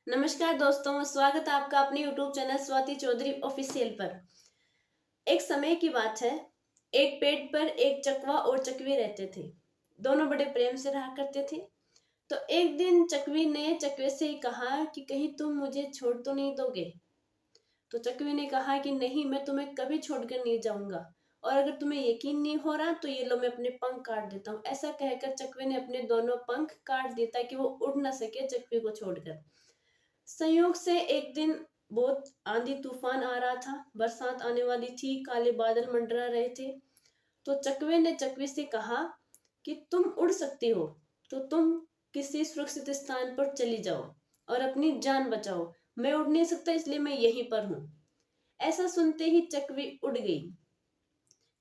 नमस्कार दोस्तों, स्वागत है आपका अपने YouTube channel Swati Chaudhary official पर। एक समय की बात है। एक पेड़ पर एक चकवा और चकवी रहते थे। दोनों बड़े प्रेम से रहा करते थे। तो एक दिन चकवी ने चकवे से कहा कि कहीं तुम मुझे छोड़ तो नहीं दोगे। तो चकवी ने कहा कि नहीं, मैं तुम्हें कभी छोड़कर नहीं जाऊंगा। और अगर तुम्हें यकीन नहीं हो रहा तो ये लो, मैं अपने पंख काट देता हूँ। ऐसा कहकर चकवे ने अपने दोनों पंख काट दिए ताकि वो उड़ न सके चकवी को छोड़कर। संयोग से एक दिन बहुत आंधी तूफान आ रहा था, बरसात आने वाली थी, काले बादल मंडरा रहे थे। तो चकवे ने चकवी से कहा कि तुम उड़ सकती हो, तो तुम किसी सुरक्षित स्थान पर चली जाओ और अपनी जान बचाओ। मैं उड़ नहीं सकता, इसलिए मैं यहीं पर हूँ। ऐसा सुनते ही चकवी उड़ गई।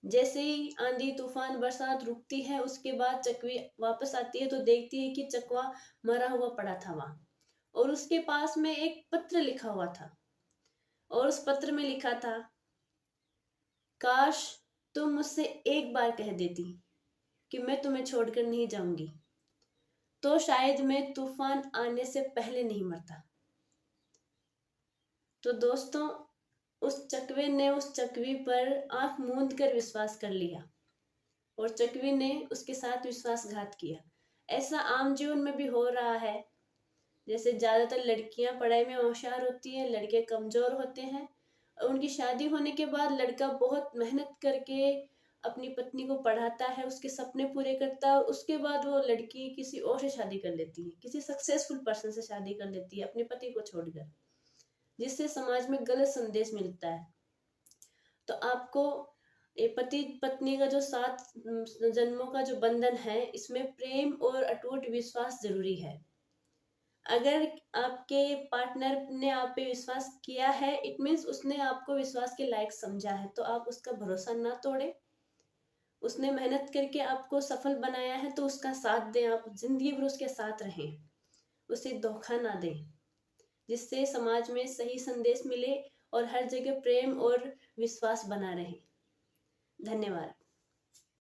जैसे ही आंधी तूफान बरसात रुकती है, उसके बाद चकवी वापस आती है तो देखती है कि चकवा मरा हुआ पड़ा था वहां। और उसके पास में एक पत्र लिखा हुआ था। और उस पत्र में लिखा था, काश तुम मुझसे एक बार कह देती कि मैं तुम्हें छोड़कर नहीं जाऊंगी, तो शायद मैं तूफान आने से पहले नहीं मरता। तो दोस्तों, उस चकवे ने उस चकवी पर आंख मूंद कर विश्वास कर लिया और चकवी ने उसके साथ विश्वासघात किया। ऐसा आम जीवन में भी हो रहा है। जैसे ज्यादातर लड़कियां पढ़ाई में होशियार होती हैं, लड़के कमजोर होते हैं। उनकी शादी होने के बाद लड़का बहुत मेहनत करके अपनी पत्नी को पढ़ाता है, उसके सपने पूरे करता है, और उसके बाद वो लड़की किसी और से शादी कर लेती है, किसी सक्सेसफुल पर्सन से शादी कर लेती है अपने पति को छोड़कर, जिससे समाज में गलत संदेश मिलता है। तो आपको ये पति पत्नी का जो 7 जन्मों का जो बंधन है, इसमें प्रेम और अटूट विश्वास जरूरी है। अगर आपके पार्टनर ने आप पे विश्वास किया है, इट मीन्स उसने आपको विश्वास के लायक समझा है, तो आप उसका भरोसा ना तोड़े। उसने मेहनत करके आपको सफल बनाया है तो उसका साथ दें, आप जिंदगी भर उसके साथ रहें, उसे धोखा ना दें, जिससे समाज में सही संदेश मिले और हर जगह प्रेम और विश्वास बना रहे। धन्यवाद।